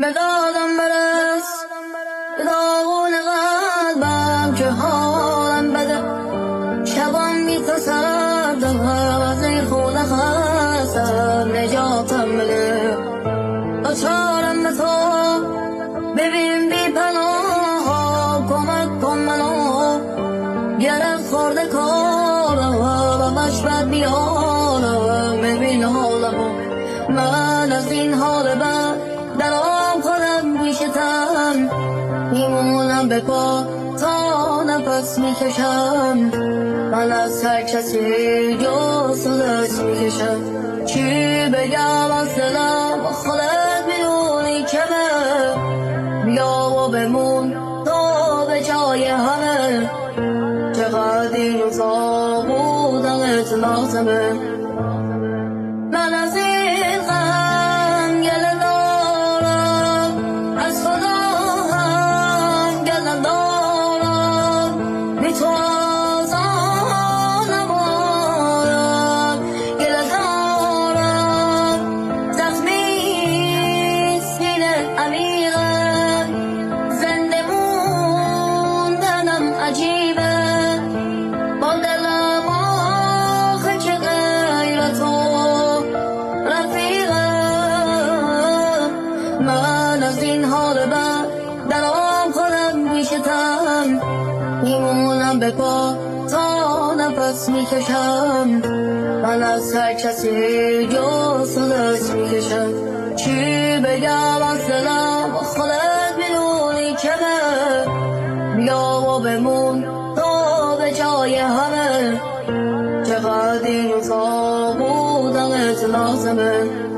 به دادم برس به داغون قلبم که حالم بده. شبان بی تو سرد از این خونه خستم نجاتم بده. دچارم به تو ببین بی پناه کمک کن منو گرد خورده کارم و مشبت بیارم. ببین حالمو من از این حال بد در آن خودم میشتم میمونم به پا تا نفس میکشم. من از هر کسی جز تو دست میکشم. چی بگم از دلم خودت میدونی کمه. بیا و بمون تو به جای همه. چقدر این روزا بودنت لازمه. من از این غم گله دارم از خدا هم گله دارم. بی تو از آنم آرم گله دارم. زخمی سینه عمیقه زنده موندنم عجیبه. با دلم آخه که غیر تو من از این حال بد در آن خودم میشتم میمونم به پا تا نفس میکشم. من از هر کسی جز تو دست میکشم. چی بگم از دلم خودت میدونی کمه. بیا و بمون تو به جای همه. چقدر این روزا بودنت لازمه.